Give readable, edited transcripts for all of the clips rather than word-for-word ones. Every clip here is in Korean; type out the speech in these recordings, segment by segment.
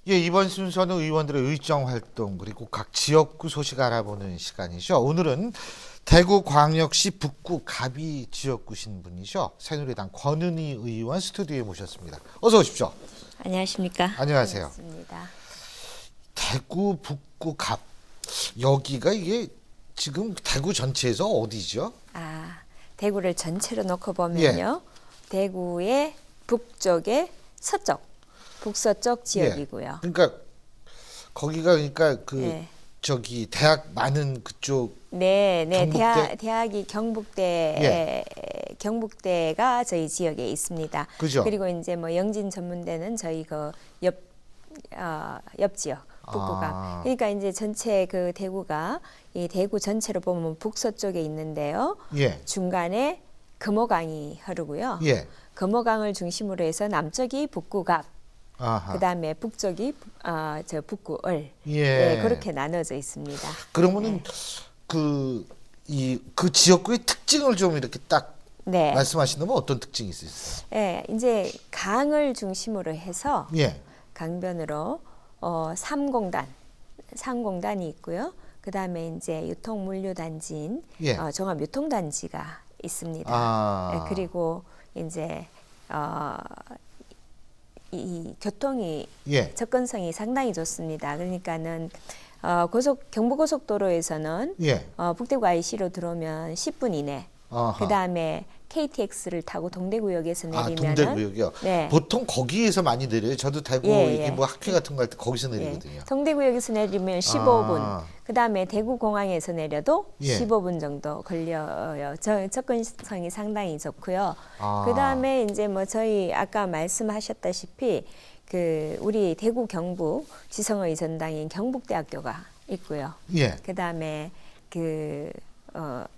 예, 이번 순서는 의원들의 의정 활동 그리고 각 지역구 소식 알아보는 시간이죠. 오늘은 대구광역시 북구 갑이 지역구 신분이죠. 새누리당 권은희 의원 스튜디오에 모셨습니다. 어서 오십시오. 안녕하십니까? 안녕하세요. 반갑습니다. 대구 북구 갑 여기가 이게 지금 대구 전체에서 어디죠? 대구를 전체로 놓고 보면요. 대구의 북쪽의 서쪽, 북서쪽 지역이고요. 그러니까 거기가 그러니까 그 예. 저기 대학 많은 그쪽 네, 경북대? 대학이 경북대가 저희 지역에 있습니다. 그죠? 그리고 이제 뭐 영진 전문대는 저희 그 옆 지역 북구가. 그러니까 이제 전체 그 대구가 이 대구 전체로 보면 북서쪽에 있는데요. 예. 중간에 금호강이 흐르고요. 예. 금호강을 중심으로 해서 남쪽이 북구갑, 아하. 그다음에 북쪽이 저 북구을. 예. 네, 그렇게 나눠져 있습니다. 그러면은 그 지역구의 특징을 좀 이렇게 딱 네. 말씀하신다면 어떤 특징이 있으세요? 예, 이제 강을 중심으로 해서 예. 강변으로 삼공단이 있고요. 그다음에 이제 유통물류단지인 예. 종합유통단지가 있습니다. 아. 예, 그리고 이제 이 교통이 예. 접근성이 상당히 좋습니다. 그러니까는 경부고속도로에서는 예. 북대구 IC로 들어오면 10분 이내. 아하. 그다음에 KTX를 타고 동대구역에서 내리면은 동대구역이요. 네. 보통 거기에서 많이 내려요. 저도 대구 예, 이렇게 예. 뭐 학회 같은 거 할 때 거기서 내리거든요. 동대구역에서 내리면 15분. 아. 그다음에 대구공항에서 내려도 예. 15분 정도 걸려요. 접근성이 상당히 좋고요. 아. 그다음에 이제 뭐 저희 아까 말씀하셨다시피 그 우리 대구 경북 지성의 전당인 경북대학교가 있고요. 예. 그다음에 그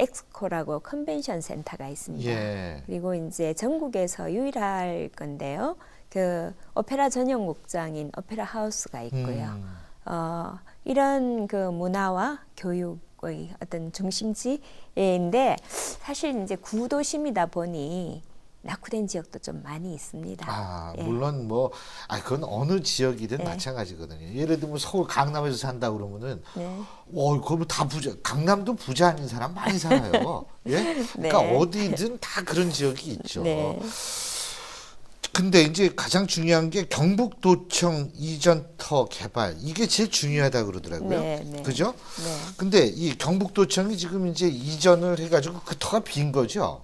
엑스코라고 컨벤션 센터가 있습니다. 예. 그리고 이제 전국에서 유일할 건데요. 그 오페라 전용 극장인 오페라 하우스가 있고요. 이런 그 문화와 교육의 어떤 중심지인데 사실 이제 구도심이다 보니 낙후된 지역도 좀 많이 있습니다. 예. 물론 그건 어느 지역이든 마찬가지거든요. 예를 들면 서울 강남에서 산다 그러면은 네. 그러면 다 부자. 강남도 부자 아닌 사람 많이 살아요. 예? 그러니까 네. 어디든 다 그런 지역이 있죠. 네. 근데 이제 가장 중요한 게 경북도청 이전터 개발 이게 제일 중요하다 그러더라고요. 네, 네. 그죠? 네. 근데 이 경북도청이 지금 이제 이전을 해가지고 그 터가 빈 거죠.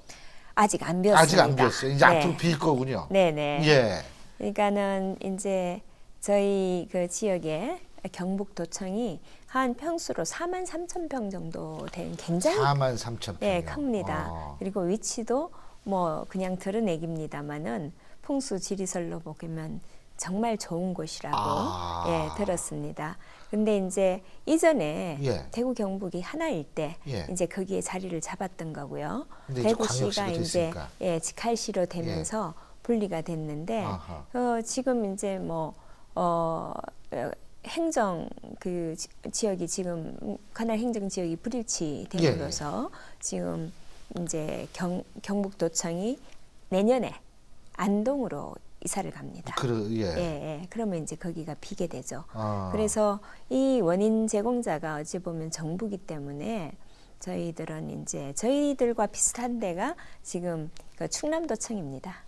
아직 안 비었습니다. 아직 안 비었어요. 이제 네. 앞으로 빌 거군요. 네네. 예. 그러니까는 이제 저희 그 지역에 경북도청이 한 평수로 43,000평 정도 된 굉장히 43,000평. 네, 큽니다. 그리고 위치도 뭐 그냥 드러내기입니다만은 풍수 지리설로 보면 정말 좋은 곳이라고 들었습니다. 근데 이제 이전에 대구 경북이 하나일 때 이제 거기에 자리를 잡았던 거고요. 대구시가 이제 직할시로 되면서 분리가 됐는데 지금 이제 행정 그 지역이 지금 관할 행정 지역이 불일치됨으로써 지금 이제 경북도청이 내년에 안동으로 이사를 갑니다. 그러면 이제 거기가 비게 되죠. 그래서 이 원인 제공자가 어찌 보면 정부기 때문에 저희들은 이제 저희들과 비슷한 데가 지금 그 충남도청입니다.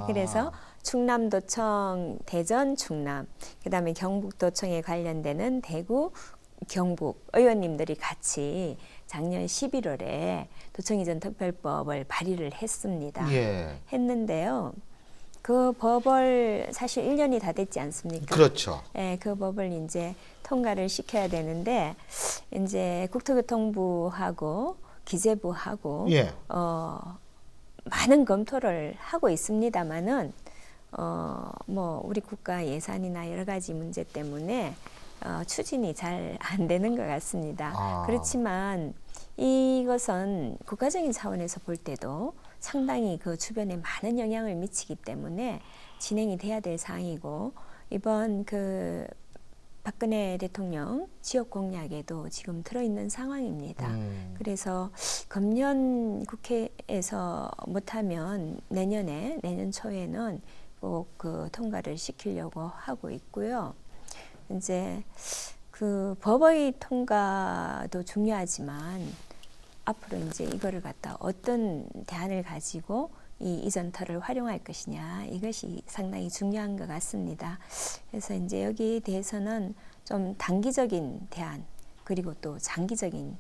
그래서 충남도청, 대전, 충남, 그다음에 경북도청에 관련되는 대구, 경북 의원님들이 같이 작년 11월에 도청 이전 특별법을 발의를 했습니다. 했는데요. 그 법을 사실 1년이 다 됐지 않습니까? 그렇죠. 그 법을 이제 통과를 시켜야 되는데 이제 국토교통부하고 기재부하고 많은 검토를 하고 있습니다만은 우리 국가 예산이나 여러 가지 문제 때문에 추진이 잘 안 되는 것 같습니다. 그렇지만 이것은 국가적인 차원에서 볼 때도 상당히 그 주변에 많은 영향을 미치기 때문에 진행이 돼야 될 사항이고 이번 그 박근혜 대통령 지역 공약에도 지금 들어있는 상황입니다. 그래서 금년 국회에서 못하면 내년 초에는 꼭 그 통과를 시키려고 하고 있고요. 이제 그 법의 통과도 중요하지만 앞으로 이제 이거를 갖다 어떤 대안을 가지고 이 이전터를 활용할 것이냐, 이것이 상당히 중요한 것 같습니다. 그래서 이제 여기에 대해서는 좀 단기적인 대안 그리고 또 장기적인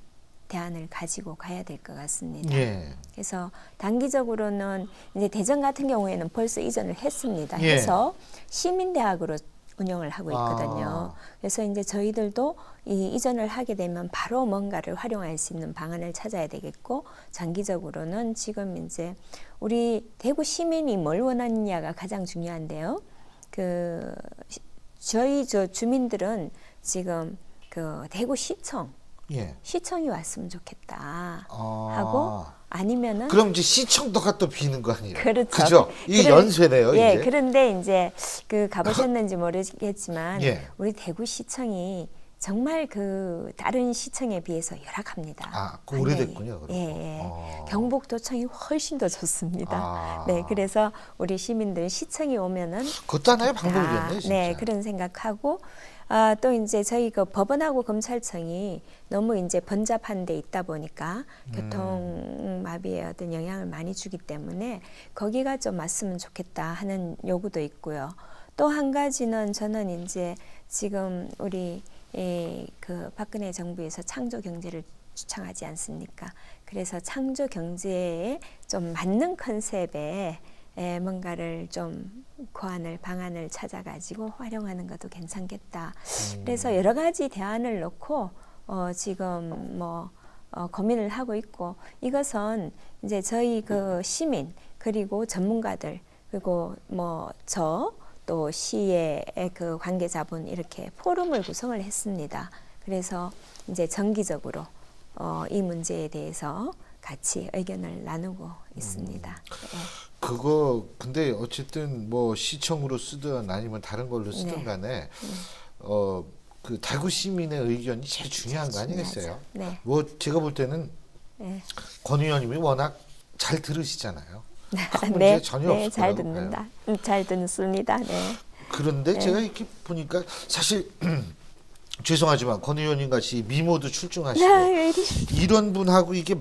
대안을 가지고 가야 될 것 같습니다. 예. 그래서 단기적으로는 이제 대전 같은 경우에는 벌써 이전을 했습니다. 예. 해서 시민대학으로 운영을 하고 있거든요. 그래서 이제 저희들도 이 이전을 하게 되면 바로 뭔가를 활용할 수 있는 방안을 찾아야 되겠고, 장기적으로는 지금 이제 우리 대구 시민이 뭘 원하느냐가 가장 중요한데요. 저희 주민들은 지금 그 대구 시청 예. 시청이 왔으면 좋겠다 하고, 아니면은 그럼 이제 시청도가 또 비는 거 아니에요? 그렇죠. 그죠? 이게 연쇄네요. 예, 이제. 그런데 이제 그 가보셨는지 모르겠지만 예. 우리 대구시청이 정말 그 다른 시청에 비해서 열악합니다. 아, 그 완전히. 오래됐군요. 그럼. 예, 예. 경북도청이 훨씬 더 좋습니다. 네, 그래서 우리 시민들 시청이 오면은 그것도 하나의 방법이겠네요, 진짜. 네, 그런 생각하고, 또 이제 저희 그 법원하고 검찰청이 너무 이제 번잡한 데 있다 보니까 교통마비에 어떤 영향을 많이 주기 때문에 거기가 좀 왔으면 좋겠다 하는 요구도 있고요. 또 한 가지는 저는 이제 지금 우리 그 박근혜 정부에서 창조 경제를 주창하지 않습니까? 그래서 창조 경제에 좀 맞는 컨셉의 뭔가를 좀 방안을 찾아가지고 활용하는 것도 괜찮겠다. 그래서 여러 가지 대안을 놓고 지금 고민을 하고 있고, 이것은 이제 저희 그 시민 그리고 전문가들 그리고 또 시의 그 관계자분 이렇게 포럼을 구성을 했습니다. 그래서 이제 정기적으로 이 문제에 대해서 같이 의견을 나누고 있습니다. 네. 그거 근데 어쨌든 뭐 시청으로 쓰든 아니면 다른 걸로 쓰든 네. 간에 그 대구 시민의 의견이 제일 중요한 거 아니겠어요? 네. 뭐 제가 볼 때는 네. 권 의원님이 워낙 잘 들으시잖아요. 큰 문제 네, 전혀 네, 없을 잘 거라고 듣는다. 봐요. 잘 듣습니다. 네. 그런데 제가 이렇게 보니까 사실 죄송하지만 권 의원님 같이 미모도 출중하시고 이런 분하고 이게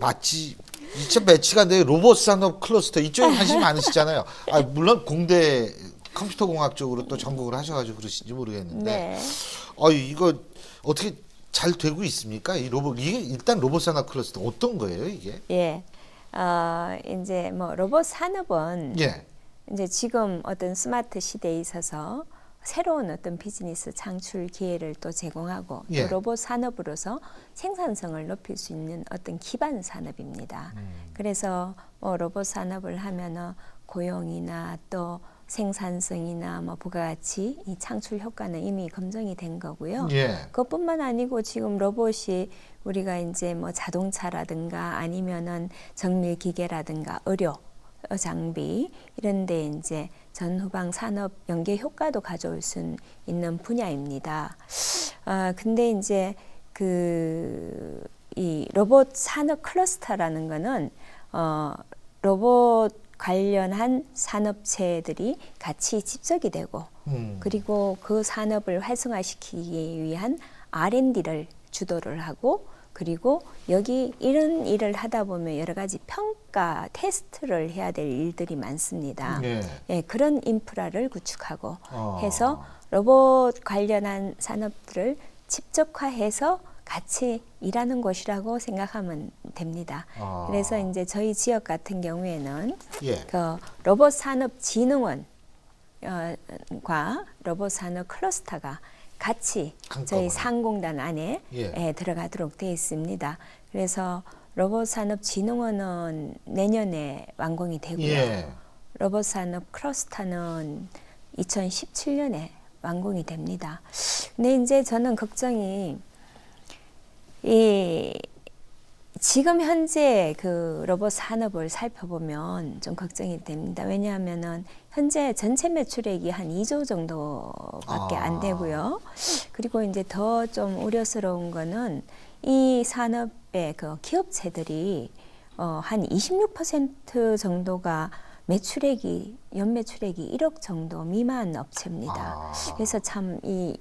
진짜 매치가 안 돼요. 로봇 산업 클러스터 이쪽에 관심이 많으시잖아요. 물론 공대 컴퓨터 공학 쪽으로 또 전공을 하셔가지고 그러신지 모르겠는데, 네. 이거 어떻게 잘 되고 있습니까? 이게 일단 로봇 산업 클러스터 어떤 거예요, 이게? 예. 이제 로봇 산업은 예. 이제 지금 어떤 스마트 시대에 있어서 새로운 어떤 비즈니스 창출 기회를 또 제공하고, 예. 또 로봇 산업으로서 생산성을 높일 수 있는 어떤 기반 산업입니다. 그래서 로봇 산업을 하면은 고용이나 또 생산성이나 부가가치 이 창출 효과는 이미 검증이 된 거고요. 예. 그것뿐만 아니고 지금 로봇이 우리가 이제 자동차라든가 아니면은 정밀 기계라든가 의료 장비 이런 데 이제 전후방 산업 연계 효과도 가져올 수 있는 분야입니다. 근데 이제 이 로봇 산업 클러스터라는 거는 로봇 관련한 산업체들이 같이 집적이 되고, 그리고 그 산업을 활성화시키기 위한 R&D를 주도를 하고, 그리고 여기 이런 일을 하다 보면 여러 가지 평가, 테스트를 해야 될 일들이 많습니다. 예, 그런 인프라를 구축하고 해서 로봇 관련한 산업들을 집적화해서 같이 일하는 곳이라고 생각하면 됩니다. 그래서 이제 저희 지역 같은 경우에는 그 로봇산업진흥원과 로봇산업 클러스터가 같이 저희 상공단 안에 들어가도록 되어 있습니다. 그래서 로봇산업진흥원은 내년에 완공이 되고요. 로봇산업 클러스터는 2017년에 완공이 됩니다. 근데 이제 저는 걱정이 지금 현재 그 로봇 산업을 살펴보면 좀 걱정이 됩니다. 왜냐하면은 현재 전체 매출액이 한 2조 정도밖에 안 되고요. 그리고 이제 더 좀 우려스러운 거는 이 산업의 그 기업체들이 한 26% 정도가 매출액이 연매출액이 1억 정도 미만 업체입니다. 그래서 참 이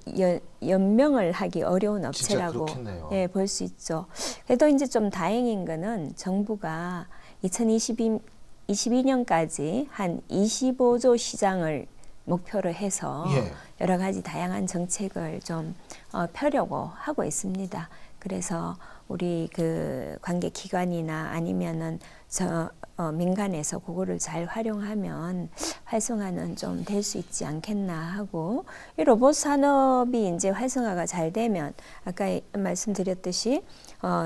연명을 하기 어려운 업체라고 예, 볼 수 있죠. 그래도 이제 좀 다행인 거는 정부가 2022년까지 한 25조 시장을 목표로 해서 예. 여러 가지 다양한 정책을 좀 펴려고 하고 있습니다. 그래서 우리 그 관계 기관이나 아니면은 민간에서 그거를 잘 활용하면 활성화는 좀 될 수 있지 않겠나 하고, 이 로봇 산업이 이제 활성화가 잘 되면 아까 말씀드렸듯이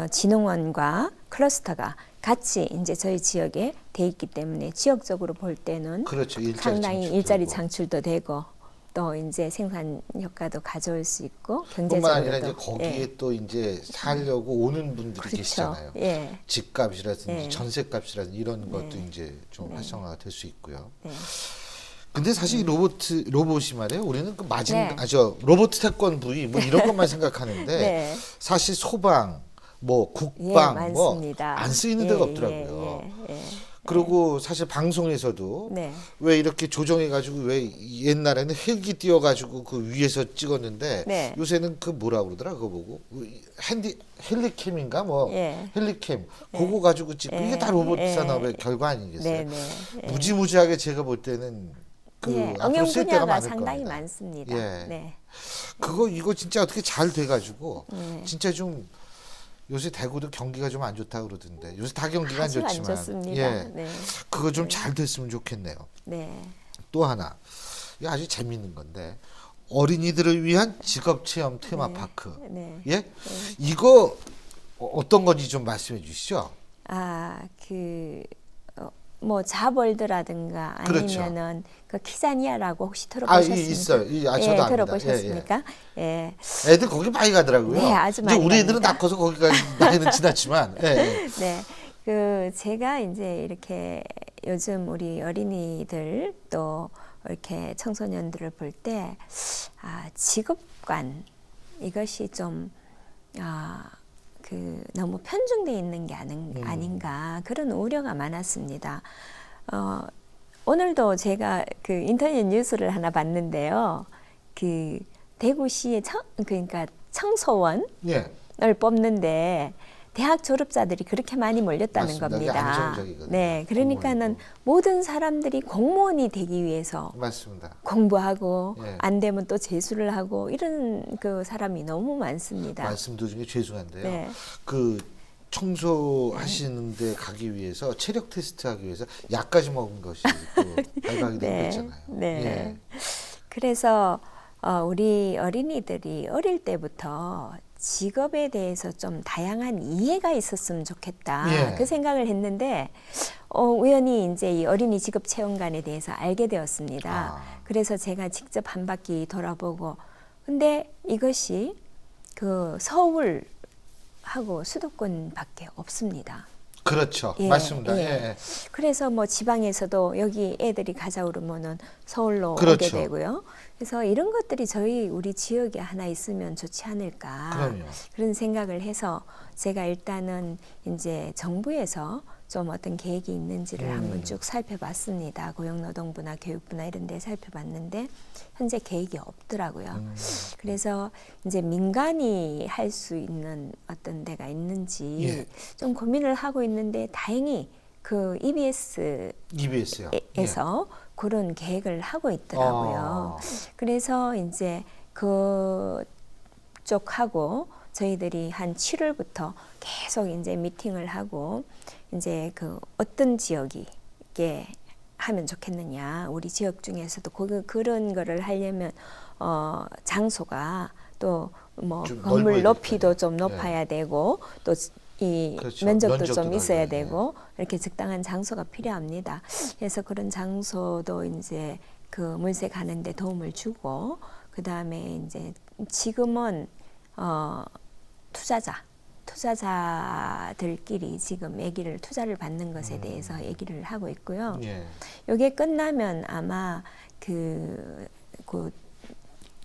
진흥원과 클러스터가 같이 이제 저희 지역에 돼 있기 때문에 지역적으로 볼 때는 그렇죠. 상당히 일자리 창출도 되고 또 이제 생산 효과도 가져올 수 있고 경제적으로도. 뿐만 아니라 이제 거기에 또 이제 살려고 오는 분들이 그렇죠. 계시잖아요. 예. 집값이라든지 전세값이라든지 이런 것도 이제 좀 활성화가 될 수 있고요. 근데 사실 이 로봇이 말이에요. 우리는 그 로봇 태권 부위 뭐 이런 것만 생각하는데 사실 소방, 뭐 국방 뭐 안 쓰이는 데가 없더라고요. 그리고 사실 방송에서도 왜 이렇게 조정해가지고 왜 옛날에는 헬기 띄워가지고 그 위에서 찍었는데 요새는 그 뭐라 그러더라 그거 보고 헬리캠인가 뭐 헬리캠 그거 가지고 찍고 이게 다 로봇 산업의 결과 아니겠어요? 무지무지하게 제가 볼 때는 그 앞으로 쓸 때가 많을 상당히 겁니다. 많습니다. 이거 진짜 어떻게 잘 돼가지고 진짜 좀 요새 대구도 경기가 좀 안 좋다 그러던데 요새 다 경기가 안 좋지만 안 좋습니다. 그거 좀 잘 됐으면 좋겠네요. 또 하나 이거 아주 재밌는 건데 어린이들을 위한 직업체험 테마파크. 이거 어떤 건지 좀 말씀해 주시죠. 뭐 자벌드라든가 아니면은 그 키자니아라고 혹시 들어보셨습니까? 있어요. 저도 들어보셨습니까? 애들 거기 많이 가더라고요. 아주 많이 우리 애들은 다 커서 거기까지 나이는 지났지만. 제가 이제 이렇게 요즘 우리 어린이들 또 이렇게 청소년들을 볼 때 직업관 이것이 좀 너무 편중돼 있는 게 아닌가 그런 우려가 많았습니다. 오늘도 제가 그 인터넷 뉴스를 하나 봤는데요. 그 대구시의 그러니까 청소원을 뽑는데 대학 졸업자들이 그렇게 많이 몰렸다는 겁니다. 그러니까는 모든 사람들이 공무원이 되기 위해서 공부하고 안 되면 또 재수를 하고 이런 그 사람이 너무 많습니다. 말씀 도중에 죄송한데요. 그 청소하시는데 가기 위해서 체력 테스트 하기 위해서 약까지 먹은 것이 또 발각이 됐잖아요. 그래서 우리 어린이들이 어릴 때부터 직업에 대해서 좀 다양한 이해가 있었으면 좋겠다. 그 생각을 했는데 우연히 이제 이 어린이 직업 체험관에 대해서 알게 되었습니다. 그래서 제가 직접 한 바퀴 돌아보고 근데 이것이 그 서울하고 수도권밖에 없습니다. 그렇죠. 맞습니다. 그래서 뭐 지방에서도 여기 애들이 가자 그러면은 서울로 오게 되고요. 그래서 이런 것들이 우리 지역에 하나 있으면 좋지 않을까 그런 생각을 해서 제가 일단은 이제 정부에서 좀 어떤 계획이 있는지를 한번 쭉 살펴봤습니다. 고용노동부나 교육부나 이런 데 살펴봤는데 현재 계획이 없더라고요. 그래서 이제 민간이 할 수 있는 어떤 데가 있는지 좀 고민을 하고 있는데 다행히 그 EBS에서 그런 계획을 하고 있더라고요. 그래서 이제 그쪽하고 저희들이 한 7월부터 계속 이제 미팅을 하고 이제 그 어떤 지역이 이게 하면 좋겠느냐. 우리 지역 중에서도 그런 거를 하려면 장소가 또 뭐 건물 높이도 좀 높아야 되고 또 이 면적도 좀 있어야 되고 이렇게 적당한 장소가 필요합니다. 그래서 그런 장소도 이제 그 물세 가는데 도움을 주고 그 다음에 이제 지금은 투자자들끼리 지금 투자를 받는 것에 대해서 얘기를 하고 있고요. 이게 끝나면 아마 그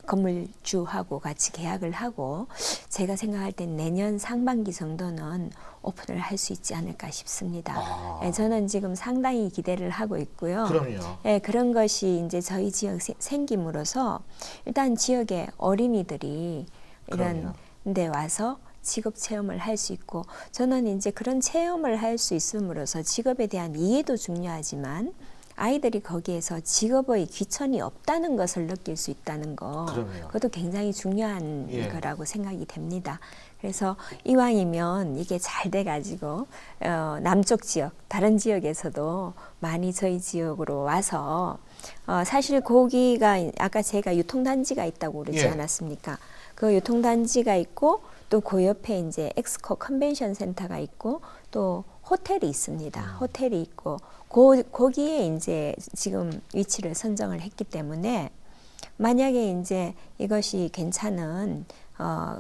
건물주하고 같이 계약을 하고 제가 생각할 땐 내년 상반기 정도는 오픈을 할 수 있지 않을까 싶습니다. 예, 저는 지금 상당히 기대를 하고 있고요. 그럼요. 예, 그런 것이 이제 저희 지역 생김으로써 일단 지역의 어린이들이 이런 데 와서 직업 체험을 할 수 있고 저는 이제 그런 체험을 할 수 있음으로써 직업에 대한 이해도 중요하지만 아이들이 거기에서 직업의 귀천이 없다는 것을 느낄 수 있다는 거 그럼요. 그것도 굉장히 중요한 예. 거라고 생각이 됩니다. 그래서 이왕이면 이게 잘 돼가지고 남쪽 지역 다른 지역에서도 많이 저희 지역으로 와서 사실 거기가 아까 제가 유통단지가 있다고 그러지 예. 않았습니까? 그 유통단지가 있고 또 그 옆에 이제 엑스코 컨벤션 센터가 있고 또 호텔이 있습니다. 호텔이 있고 거기에 이제 지금 위치를 선정을 했기 때문에 만약에 이제 이것이 괜찮은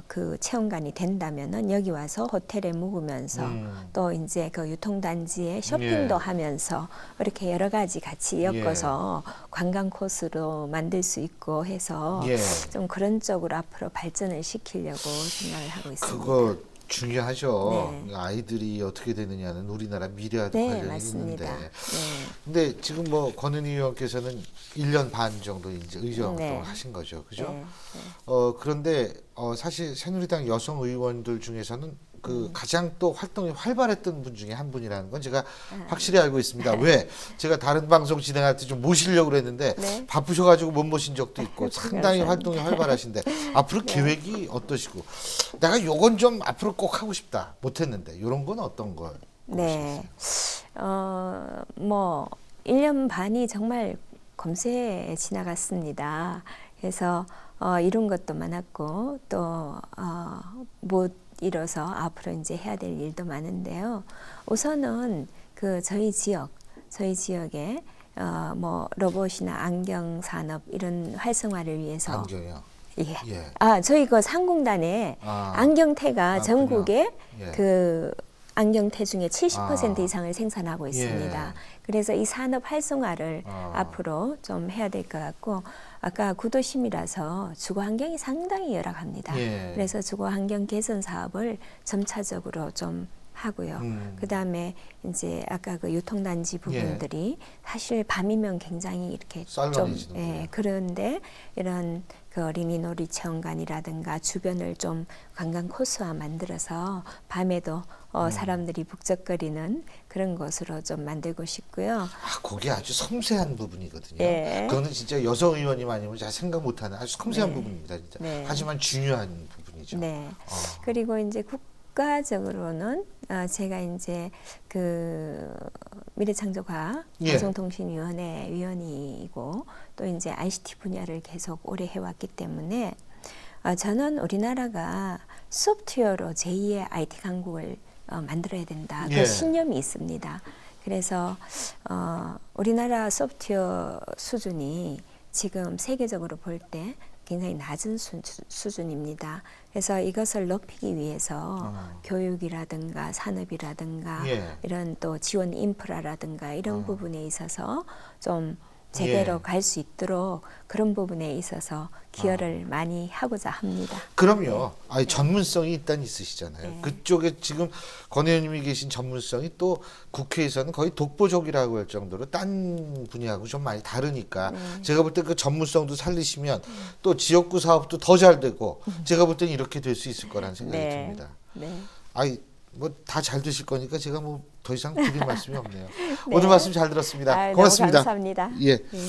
그 체험관이 된다면은 여기 와서 호텔에 묵으면서 또 이제 그 유통단지에 쇼핑도 예. 하면서 이렇게 여러 가지 같이 엮어서 관광 코스로 만들 수 있고 해서 예. 좀 그런 쪽으로 앞으로 발전을 시키려고 생각을 하고 있습니다. 그거 중요하죠. 네. 아이들이 어떻게 되느냐는 우리나라 미래와도 네, 관련이 맞습니다. 있는데. 네. 근데 지금 뭐 권은희 의원께서는 1년 반 정도 이제 의정 네. 활동을 하신 거죠. 그죠? 네, 네. 그런데 사실 새누리당 여성 의원들 중에서는 그 가장 또 활동이 활발했던 분 중에 한 분이라는 건 제가 확실히 알고 있습니다. 왜? 제가 다른 방송 진행할 때 좀 모시려고 그랬는데 네. 바쁘셔가지고 못 모신 적도 있고 상당히 감사합니다. 활동이 활발하신데 앞으로 계획이 어떠시고 내가 요건 좀 앞으로 꼭 하고 싶다 못했는데 이런 건 어떤 걸? 네. 뭐 1년 반이 정말 검새 지나갔습니다. 그래서 이룬 것도 많았고 또 못 이뤄서 앞으로 이제 해야 될 일도 많은데요. 우선은 그 저희 지역에 뭐 로봇이나 안경 산업 이런 활성화를 위해서 안경이요. 예. 예. 저희 그 상공단에 안경테가 전국에 예. 그 안경테 중에 70% 이상을 생산하고 있습니다. 예. 그래서 이 산업 활성화를 앞으로 좀 해야 될 것 같고 아까 구도심이라서 주거 환경이 상당히 열악합니다. 예. 그래서 주거 환경 개선 사업을 점차적으로 좀 하고요. 그다음에 이제 아까 그 유통단지 부분들이 사실 밤이면 굉장히 이렇게 좀 썰렁해지는군요. 그런데 이런 그 어린이 놀이 체험관이라든가 주변을 좀 관광 코스화 만들어서 밤에도 사람들이 북적거리는 그런 곳으로 좀 만들고 싶고요. 그게 아주 섬세한 부분이거든요. 예. 그거는 진짜 여성 의원님 아니면 잘 생각 못하는 아주 섬세한 네. 부분입니다. 진짜. 네. 하지만 중요한 부분이죠. 네. 그리고 이제 국가적으로는 제가 이제 그 미래창조과학 예. 방송통신위원회 위원이고 또 이제 ICT 분야를 계속 오래 해왔기 때문에 저는 우리나라가 소프트웨어로 제2의 IT 강국을 만들어야 된다. 예. 그 신념이 있습니다. 그래서 우리나라 소프트웨어 수준이 지금 세계적으로 볼 때 굉장히 낮은 수준입니다. 그래서 이것을 높이기 위해서 교육이라든가 산업이라든가 예. 이런 또 지원 인프라라든가 이런 부분에 있어서 좀 제대로 예. 갈 수 있도록 그런 부분에 있어서 기여를 많이 하고자 합니다. 그럼요. 전문성이 일단 있으시잖아요. 네. 그쪽에 지금 권 의원님이 계신 전문성이 또 국회에서는 거의 독보적이라고 할 정도로 딴 분야하고 좀 많이 다르니까 제가 볼 때 그 전문성도 살리시면 또 지역구 사업도 더 잘 되고 제가 볼 때는 이렇게 될 수 있을 거라는 생각이 네. 듭니다. 네. 뭐 다 잘 되실 거니까 제가 뭐 더 이상 드릴 말씀이 없네요. 네. 오늘 말씀 잘 들었습니다. 너무 고맙습니다. 감사합니다. 예. 네.